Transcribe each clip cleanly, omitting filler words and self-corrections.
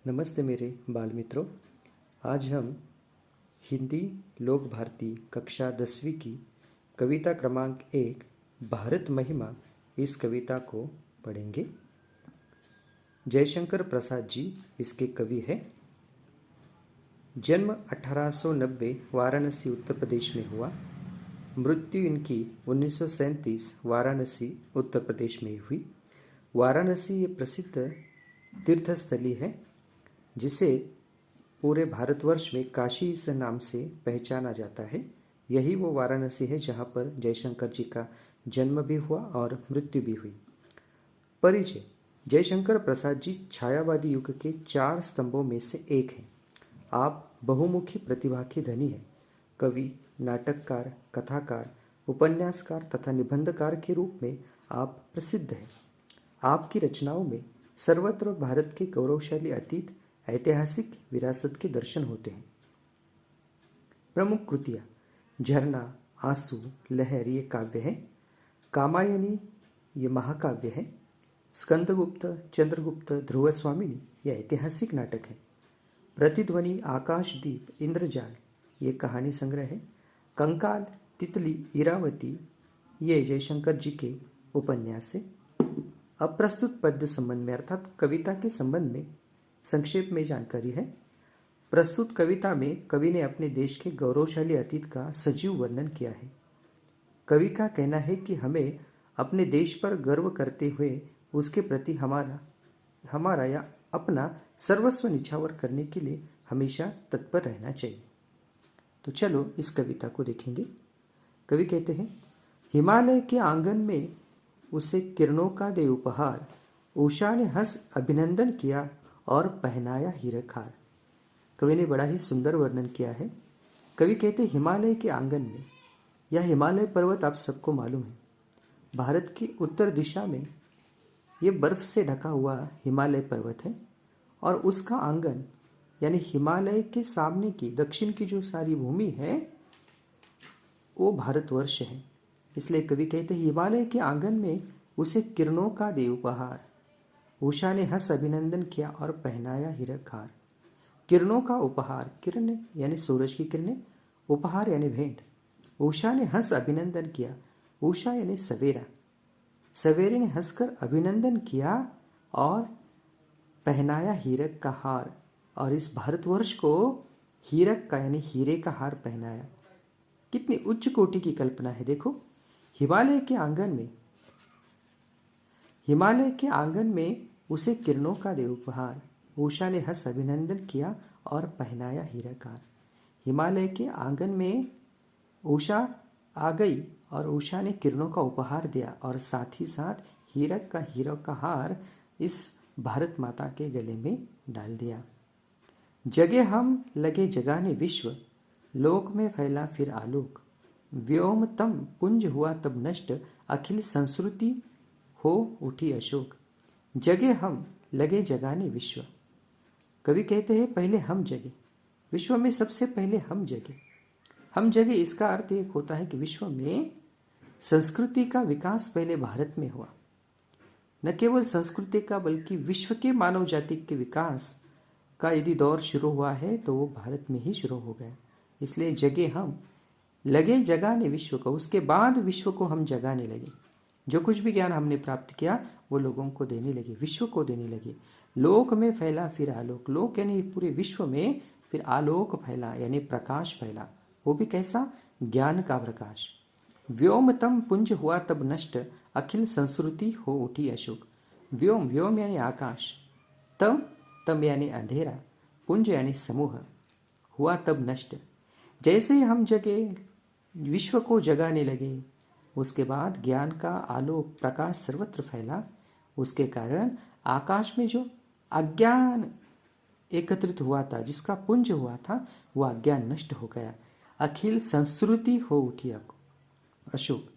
नमस्ते मेरे बाल मित्रों। आज हम हिंदी लोक भारती कक्षा 10वीं की कविता क्रमांक 1 भारत महिमा इस कविता को पढ़ेंगे। जयशंकर प्रसाद जी इसके कवि हैं। जन्म 1890 वाराणसी उत्तर प्रदेश में हुआ। मृत्यु इनकी 1937 वाराणसी उत्तर प्रदेश में हुई। वाराणसी ये प्रसिद्ध तीर्थस्थली है जिसे पूरे भारतवर्ष में काशी इस नाम से पहचाना जाता है। यही वो वाराणसी है जहाँ पर जयशंकर जी का जन्म भी हुआ और मृत्यु भी हुई। परिचय: जयशंकर प्रसाद जी छायावादी युग के 4 स्तंभों में से एक हैं। आप बहुमुखी प्रतिभा के धनी हैं। कवि, नाटककार, कथाकार, उपन्यासकार तथा निबंधकार के रूप में आप प्रसिद्ध हैं। आपकी रचनाओं में सर्वत्र भारत के गौरवशाली अतीत, ऐतिहासिक विरासत के दर्शन होते हैं। प्रमुख कृतियाँ: झरना, आंसू, लहर ये काव्य है। कामायनी ये महाकाव्य है। स्कंदगुप्त, चंद्रगुप्त, ध्रुवस्वामिनी ये ऐतिहासिक नाटक है। प्रतिध्वनि, आकाशदीप, इंद्रजाल ये कहानी संग्रह है। कंकाल, तितली, इरावती ये जयशंकर जी के उपन्यास है। अब प्रस्तुत पद्य संबंध में अर्थात कविता के संबंध में संक्षेप में जानकारी है। प्रस्तुत कविता में कवि ने अपने देश के गौरवशाली अतीत का सजीव वर्णन किया है। कवि का कहना है कि हमें अपने देश पर गर्व करते हुए उसके प्रति हमारा या अपना सर्वस्व निछावर करने के लिए हमेशा तत्पर रहना चाहिए। तो चलो इस कविता को देखेंगे। कवि कहते हैं, हिमालय के आंगन में उसे किरणों का दे उपहार, उषा ने हंस अभिनंदन किया और पहनाया हीरक हार। कवि ने बड़ा ही सुंदर वर्णन किया है। कवि कहते हिमालय के आंगन में, यह हिमालय पर्वत आप सबको मालूम है। भारत की उत्तर दिशा में ये बर्फ से ढका हुआ हिमालय पर्वत है और उसका आंगन यानी हिमालय के सामने की दक्षिण की जो सारी भूमि है वो भारतवर्ष है। इसलिए कवि कहते हिमालय के आंगन में उसे किरणों का दे उपहार, उषा ने हंस अभिनंदन किया और पहनाया हीरक हार। किरणों का उपहार, किरण यानी सूरज की किरणें, उपहार यानी भेंट। उषा ने हंस अभिनंदन किया, उषा यानी सवेरा, सवेरे ने हंसकर अभिनंदन किया और पहनाया हीरक का हार। और इस भारतवर्ष को हीरक का यानी हीरे का हार पहनाया। कितनी उच्च कोटि की कल्पना है। देखो, हिमालय के आंगन में उसे किरणों का दे उपहार, उषा ने हंस अभिनंदन किया और पहनाया हीरक हार। हिमालय के आंगन में उषा आ गई और उषा ने किरणों का उपहार दिया और साथ ही साथ हीरक का हार इस भारत माता के गले में डाल दिया। जगे हम लगे जगाने विश्व, लोक में फैला फिर आलोक, व्योम तम पुंज हुआ तब नष्ट, अखिल संस्कृति हो उठी अशोक। जगे हम लगे जगाने विश्व। कवि कहते हैं पहले हम जगे, विश्व में सबसे पहले हम जगे। हम जगे इसका अर्थ एक होता है कि विश्व में संस्कृति का विकास पहले भारत में हुआ। न केवल संस्कृति का बल्कि विश्व के मानव जाति के विकास का यदि दौर शुरू हुआ है तो वो भारत में ही शुरू हो गया। इसलिए जगे हम लगे जगाने विश्व को, उसके बाद विश्व को हम जगाने लगे। जो कुछ भी ज्ञान हमने प्राप्त किया वो लोगों को देने लगे, विश्व को देने लगे। लोक में फैला फिर आलोक, लोक यानी पूरे विश्व में फिर आलोक फैला यानी प्रकाश फैला। वो भी कैसा? ज्ञान का प्रकाश। व्योमतम पुंज हुआ तब नष्ट, अखिल संस्कृति हो उठी अशोक। व्योम, व्योम यानी आकाश, तम यानी अंधेरा, पुंज यानी समूह, हुआ तब नष्ट। जैसे हम जगे, विश्व को जगाने लगे, उसके बाद ज्ञान का आलोक प्रकाश सर्वत्र फैला। उसके कारण आकाश में जो अज्ञान एकत्रित हुआ था, जिसका पुंज हुआ था, वह अज्ञान नष्ट हो गया। अखिल संस्कृति हो उठी अशोक।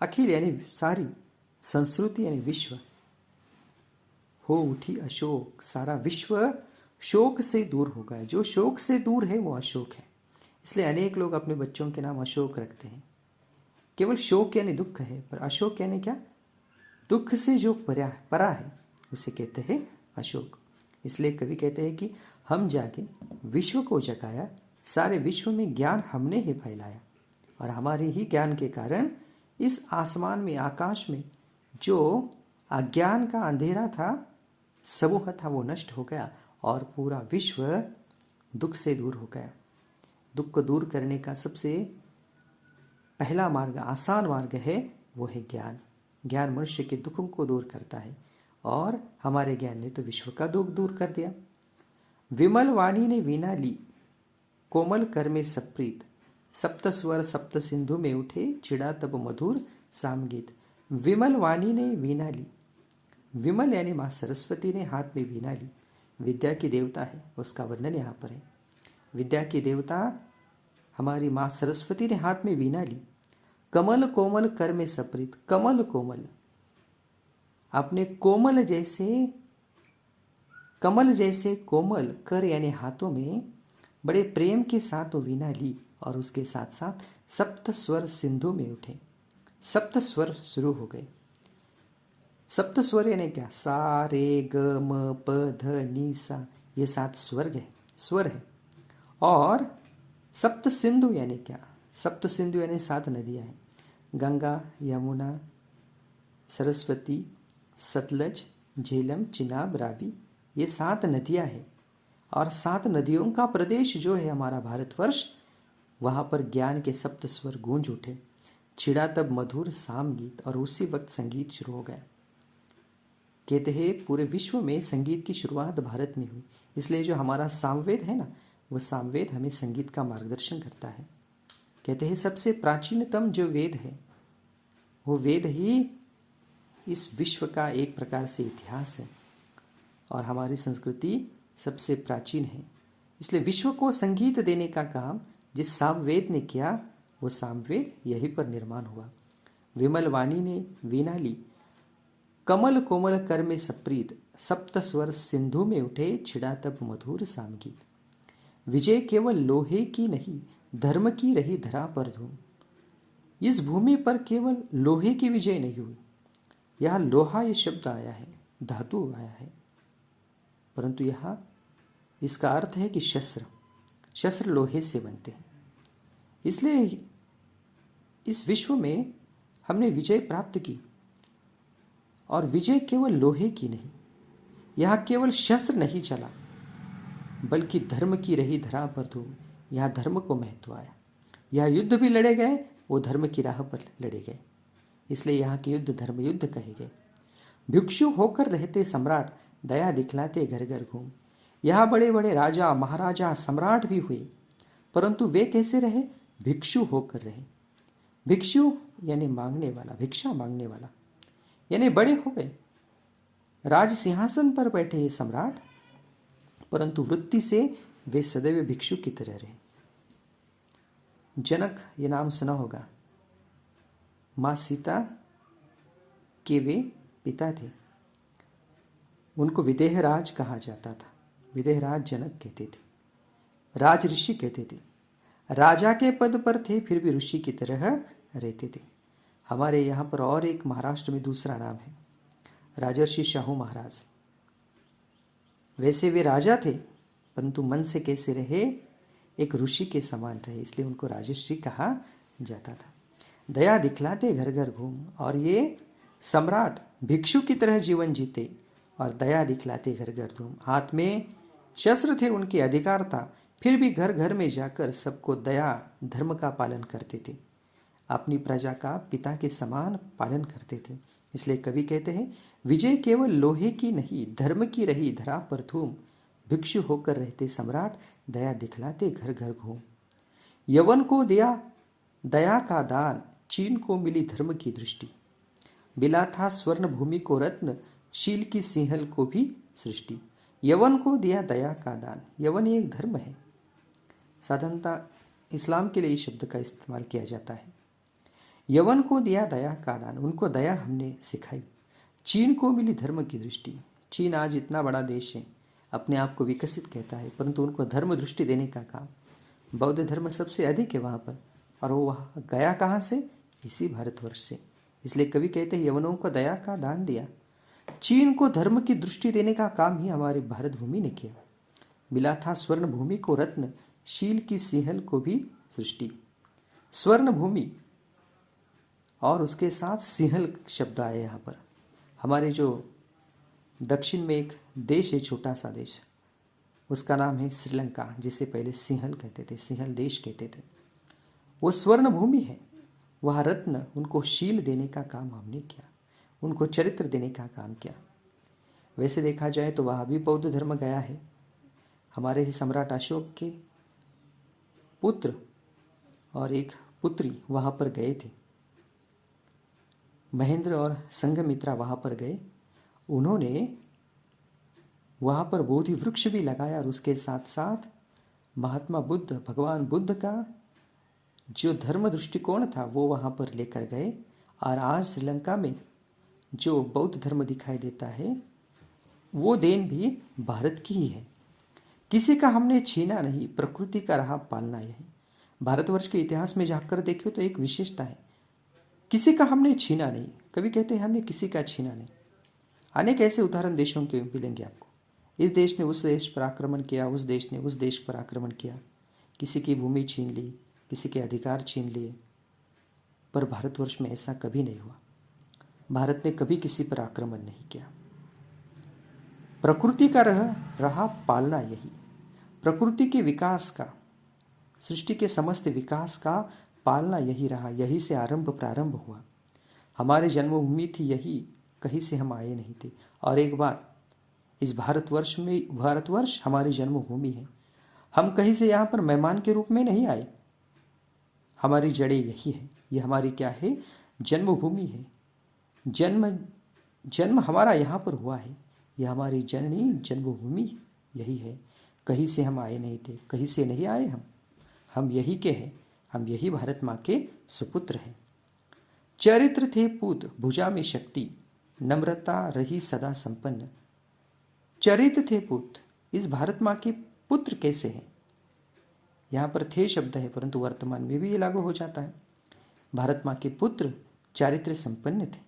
अखिल यानी सारी, संस्कृति यानी विश्व, हो उठी अशोक, सारा विश्व शोक से दूर हो गया। जो शोक से दूर है वो अशोक है। इसलिए अनेक लोग अपने बच्चों के नाम अशोक रखते हैं। केवल शोक यानी दुख है, पर अशोक यानी क्या? दुख से जो परा है उसे कहते हैं अशोक। इसलिए कवि कहते हैं कि हम जागे विश्व को जगाया, सारे विश्व में ज्ञान हमने ही फैलाया। और हमारे ही ज्ञान के कारण इस आसमान में, आकाश में जो अज्ञान का अंधेरा था, समूह था, वो नष्ट हो गया और पूरा विश्व दुख से दूर हो गया। दुख को दूर करने का सबसे पहला मार्ग, आसान मार्ग है, वो है ज्ञान। ज्ञान मनुष्य के दुखों को दूर करता है और हमारे ज्ञान ने तो विश्व का दुख दूर कर दिया। विमल वाणी ने वीणा ली, कोमल कर में सप्रीत, सप्त स्वर सप्त सिंधु में उठे, छिड़ा तब मधुर सामगीत। विमल वाणी ने वीणा ली, विमल यानी माँ सरस्वती ने हाथ में वीणा ली। विद्या की देवता है, उसका वर्णन यहाँ पर है। विद्या की देवता हमारी माँ सरस्वती ने हाथ में वीणा ली। कमल कोमल कर में सप्रीत, कमल कोमल, आपने कमल जैसे कोमल कर यानी हाथों में बड़े प्रेम के साथ वो वीणा ली और उसके साथ साथ सप्त स्वर सिंधु में उठे। सप्त स्वर शुरू हो गए। सप्त स्वर यानी क्या? सा रे ग म प ध नि सा, ये 7 स्वर है। और सप्त सिंधु यानी क्या? सप्त सिंधु यानी 7 नदियां हैं। गंगा, यमुना, सरस्वती, सतलज, झेलम, चिनाब, रावी, ये 7 नदियां हैं। और 7 नदियों का प्रदेश जो है हमारा भारतवर्ष, वहाँ पर ज्ञान के सप्त स्वर गूंज उठे। छिड़ा तब मधुर साम गीत, और उसी वक्त संगीत शुरू हो गया। कहते हैं पूरे विश्व में संगीत की शुरुआत भारत में हुई। इसलिए जो हमारा सामवेद है ना, वो सामवेद हमें संगीत का मार्गदर्शन करता है। कहते हैं सबसे प्राचीनतम जो वेद है, वो वेद ही इस विश्व का एक प्रकार से इतिहास है और हमारी संस्कृति सबसे प्राचीन है। इसलिए विश्व को संगीत देने का काम जिस सामवेद ने किया, वो सामवेद यहीं पर निर्माण हुआ। विमल वाणी ने वीणा ली, कमल कोमल कर में सप्रीत, सप्त स्वर सिंधु में उठे, छिड़ा तब मधुर सामगीत। विजय केवल लोहे की नहीं, धर्म की रही धरा पर धूम। इस भूमि पर केवल लोहे की विजय नहीं हुई। यहाँ लोहा ये शब्द आया है, धातु आया है, परंतु यहाँ इसका अर्थ है कि शस्त्र लोहे से बनते हैं। इसलिए इस विश्व में हमने विजय प्राप्त की, और विजय केवल लोहे की नहीं, यहाँ केवल शस्त्र नहीं चला, बल्कि धर्म की रही धरा पर धूम। यहाँ धर्म को महत्व आया। यहाँ युद्ध भी लड़े गए, वो धर्म की राह पर लड़े गए। इसलिए यहाँ के युद्ध धर्म युद्ध कहे गए। भिक्षु होकर रहते सम्राट, दया दिखलाते घर घर घूम। यहाँ बड़े बड़े राजा, महाराजा, सम्राट भी हुए, परंतु वे कैसे रहे? भिक्षु होकर रहे। भिक्षु यानी मांगने वाला, भिक्षा मांगने वाला, यानी बड़े हो गए, राज सिंहासन पर बैठे ये सम्राट, परंतु वृत्ति से वे सदैव भिक्षु की तरह रहे। जनक ये नाम सुना होगा, माँ सीता के वे पिता थे। उनको विदेहराज कहा जाता था। विदेहराज जनक कहते थे, राज ऋषि कहते थे। राजा के पद पर थे, फिर भी ऋषि की तरह रहते थे। हमारे यहाँ पर और एक महाराष्ट्र में दूसरा नाम है, राजर्षि शाहू महाराज। वैसे वे राजा थे, परंतु मन से कैसे रहे? एक ऋषि के समान रहे, इसलिए उनको राजर्षि कहा जाता था। दया दिखलाते घर घर घूम, और ये सम्राट भिक्षु की तरह जीवन जीते और दया दिखलाते घर घर घूम। हाथ में शस्त्र थे, उनके अधिकार था, फिर भी घर घर में जाकर सबको दया धर्म का पालन करते थे। अपनी प्रजा का पिता के समान पालन करते थे। इसलिए कवि कहते हैं, विजय केवल लोहे की नहीं, धर्म की रही धरा पर धूम। भिक्षु होकर रहते सम्राट, दया दिखलाते घर घर घूम। यवन को दिया दया का दान, चीन को मिली धर्म की दृष्टि। मिला था स्वर्ण भूमि को रत्न, शील की सिंहल को भी सृष्टि। यवन को दिया दया का दान। यवन एक धर्म है। साधारणतः इस्लाम के लिए इस शब्द का इस्तेमाल किया जाता है। यवन को दिया दया का दान, उनको दया हमने सिखाई। चीन को मिली धर्म की दृष्टि। चीन आज इतना बड़ा देश है, अपने आप को विकसित कहता है, परंतु उनको धर्म दृष्टि देने का काम, बौद्ध धर्म सबसे अधिक है वहाँ पर, और वो वहाँ गया कहाँ से? इसी भारतवर्ष से। इसलिए कवि कहते हैं, यवनों को दया का दान दिया। चीन को धर्म की दृष्टि देने का काम ही हमारी भारत भूमि ने किया। मिला था स्वर्ण भूमि को रत्न, शील की सिंहल को भी सृष्टि। स्वर्ण भूमि और उसके साथ सिंहल शब्द आए यहाँ पर। हमारे जो दक्षिण में एक देश है, छोटा सा देश, उसका नाम है श्रीलंका, जिसे पहले सिंहल कहते थे, सिंहल देश कहते थे। वो स्वर्ण भूमि है, वह रत्न, उनको शील देने का काम हमने किया, उनको चरित्र देने का काम किया। वैसे देखा जाए तो वह भी बौद्ध धर्म गया है। हमारे ही सम्राट अशोक के पुत्र और एक पुत्री वहाँ पर गए थे, महेंद्र और संघमित्रा वहाँ पर गए। उन्होंने वहाँ पर बोधि वृक्ष भी लगाया और उसके साथ साथ महात्मा बुद्ध, भगवान बुद्ध का जो धर्म दृष्टिकोण था वो वहाँ पर लेकर गए। और आज श्रीलंका में जो बौद्ध धर्म दिखाई देता है वो देन भी भारत की ही है। किसी का हमने छीना नहीं, प्रकृति का रहा पालना यही। भारतवर्ष के इतिहास में जाकर देखिए तो एक विशेषता है, किसी का हमने छीना नहीं। कभी कहते हैं हमने किसी का छीना नहीं। अनेक ऐसे उदाहरण देशों के मिलेंगे आपको। इस देश ने उस देश पर आक्रमण किया, उस देश ने उस देश पर आक्रमण किया, किसी की भूमि छीन ली, किसी के अधिकार छीन लिए। पर भारतवर्ष में ऐसा कभी नहीं हुआ। भारत ने कभी किसी पर आक्रमण नहीं किया। प्रकृति का रहा पालना यही। प्रकृति के विकास का, सृष्टि के समस्त विकास का पालना यही रहा। यही से प्रारंभ हुआ। हमारे जन्मभूमि थी यही, कहीं से हम आए नहीं थे। और एक बात, इस भारतवर्ष हमारी जन्मभूमि है। हम कहीं से यहाँ पर मेहमान के रूप में नहीं आए। हमारी जड़ें यही है। ये हमारी क्या है? जन्मभूमि है। जन्म हमारा यहाँ पर हुआ है। यह हमारी जननी जन्मभूमि यही है। कहीं से हम आए नहीं थे, कहीं से नहीं आए हम यही के हैं। हम यही भारत माँ के सुपुत्र हैं। चरित्र थे पूत, भुजा में शक्ति, नम्रता रही सदा संपन्न। चरित्र थे पूत, इस भारत माँ के पुत्र कैसे हैं? यहाँ पर थे शब्द है, परंतु वर्तमान में भी ये लागू हो जाता है। भारत माँ के पुत्र चारित्र संपन्न थे।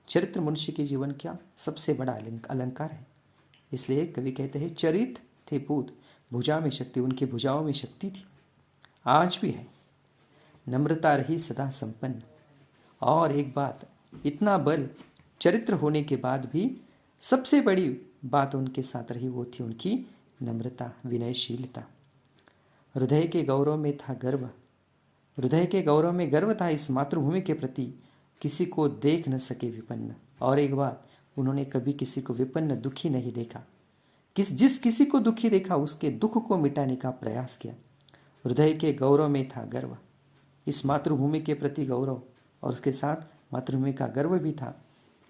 चरित्र मनुष्य के जीवन का सबसे बड़ा अलंकार है। इसलिए कवि कहते हैं चरित्र थे पूत, भुजा में शक्ति, उनकी भुजाओं में शक्ति थी, आज भी है। नम्रता रही सदा संपन्न। और एक बात, इतना बल चरित्र होने के बाद भी सबसे बड़ी बात उनके साथ रही, वो थी उनकी नम्रता, विनयशीलता। हृदय के गौरव में था गर्व, हृदय के गौरव में गर्व था इस मातृभूमि के प्रति, किसी को देख न सके विपन्न। और एक बात, उन्होंने कभी किसी को विपन्न, दुखी नहीं देखा। जिस किसी को दुखी देखा उसके दुख को मिटाने का प्रयास किया। हृदय के गौरव में था गर्व, इस मातृभूमि के प्रति गौरव, और उसके साथ मातृभूमि का गर्व भी था।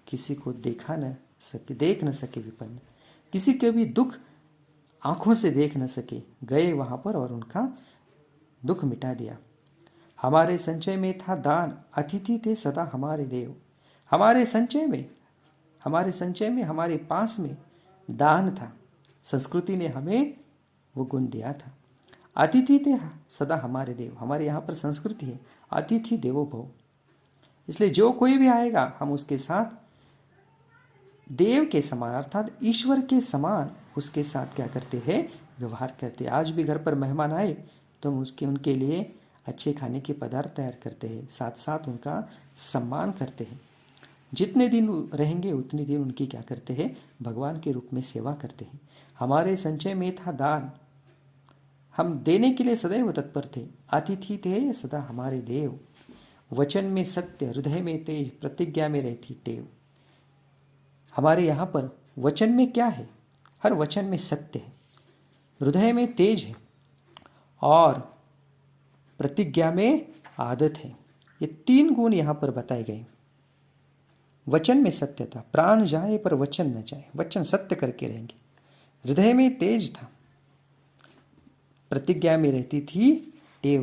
किसी को देख न सके विपन्न, किसी के भी दुख आंखों से देख न सके, गए वहां पर और उनका दुख मिटा दिया। हमारे संचय में था दान, अतिथि थे सदा हमारे देव। हमारे संचय में हमारे पास में दान था। संस्कृति ने हमें वो गुण दिया था। अतिथि थे सदा हमारे देव। हमारे यहाँ पर संस्कृति है अतिथि देवो भव। इसलिए जो कोई भी आएगा हम उसके साथ देव के समान, अर्थात ईश्वर के समान उसके साथ क्या करते हैं? व्यवहार करते हैं। आज भी घर पर मेहमान आए तो हम उनके लिए अच्छे खाने के पदार्थ तैयार करते हैं, साथ साथ उनका सम्मान करते हैं। जितने दिन रहेंगे उतने दिन उनकी क्या करते हैं? भगवान के रूप में सेवा करते हैं। हमारे संचय में था दान, हम देने के लिए सदैव तत्पर थे। अतिथि थे सदा हमारे देव। वचन में सत्य, हृदय में तेज, प्रतिज्ञा में रहती टेव। हमारे यहाँ पर वचन में क्या है? हर वचन में सत्य है, हृदय में तेज है और प्रतिज्ञा में आदत है। ये तीन गुण यहाँ पर बताए गए। वचन में सत्य था, प्राण जाए पर वचन न जाए, वचन सत्य करके रहेंगे। हृदय में तेज था, प्रतिज्ञा में रहती थी टेव।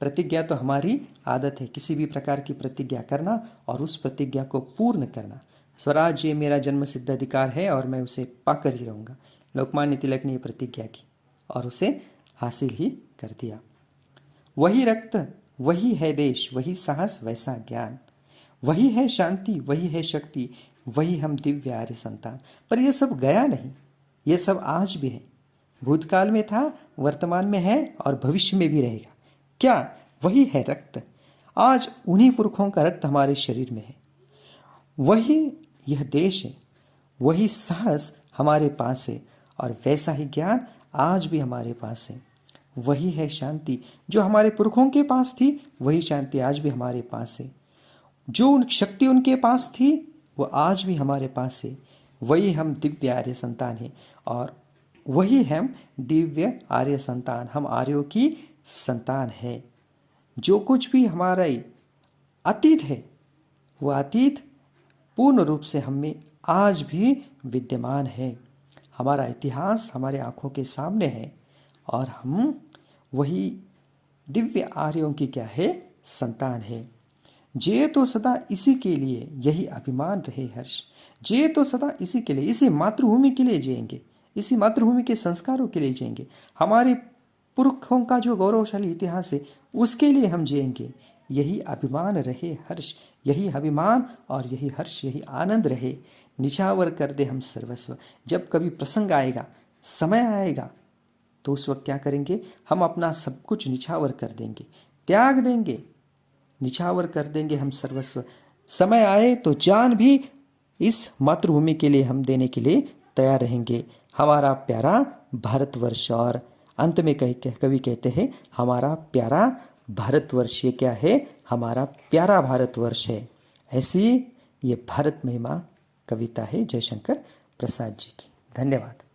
प्रतिज्ञा तो हमारी आदत है, किसी भी प्रकार की प्रतिज्ञा करना और उस प्रतिज्ञा को पूर्ण करना। स्वराज ये मेरा जन्म सिद्ध अधिकार है और मैं उसे पाकर ही रहूँगा। लोकमान्य तिलक ने प्रतिज्ञा की और उसे हासिल ही कर दिया। वही रक्त, वही है देश, वही साहस, वैसा ज्ञान, वही है शांति, वही है शक्ति, वही हम दिव्य आर्य संतान। पर यह सब गया नहीं, यह सब आज भी है, भूतकाल में था, वर्तमान में है और भविष्य में भी रहेगा। क्या? वही है रक्त। आज उन्हीं पुरखों का रक्त हमारे शरीर में है। वही यह देश है, वही साहस हमारे पास है और वैसा ही ज्ञान आज भी हमारे पास है। वही है शांति जो हमारे पुरखों के पास थी, वही शांति आज भी हमारे पास है। जो शक्ति उनके पास थी वो आज भी हमारे पास है। वही हम दिव्य आर्य संतान हैं और वही हम दिव्य आर्य संतान, हम आर्यों की संतान है। जो कुछ भी हमारा अतीत है वो अतीत पूर्ण रूप से हम में आज भी विद्यमान है। हमारा इतिहास हमारे आंखों के सामने है और हम वही दिव्य आर्यों की क्या है? संतान है। जे तो सदा इसी के लिए यही अभिमान रहे हर्ष। जे तो सदा इसी के लिए, इसी मातृभूमि के लिए जिएंगे, इसी मातृभूमि के संस्कारों के लिए जिएंगे। हमारे पुरखों का जो गौरवशाली इतिहास है उसके लिए हम जिएंगे। यही अभिमान रहे हर्ष, यही अभिमान और यही हर्ष, यही आनंद रहे। निछावर कर दे हम सर्वस्व। जब कभी प्रसंग आएगा, समय आएगा, तो उस वक्त क्या करेंगे? हम अपना सब कुछ निछावर कर देंगे, त्याग देंगे, निछावर कर देंगे हम सर्वस्व। समय आए तो जान भी इस मातृभूमि के लिए हम देने के लिए तैयार रहेंगे। हमारा प्यारा भारतवर्ष। और अंत में कवि कहते हैं हमारा प्यारा भारतवर्ष। ये क्या है? हमारा प्यारा भारतवर्ष है। ऐसी ये भारत महिमा कविता है जयशंकर प्रसाद जी की। धन्यवाद।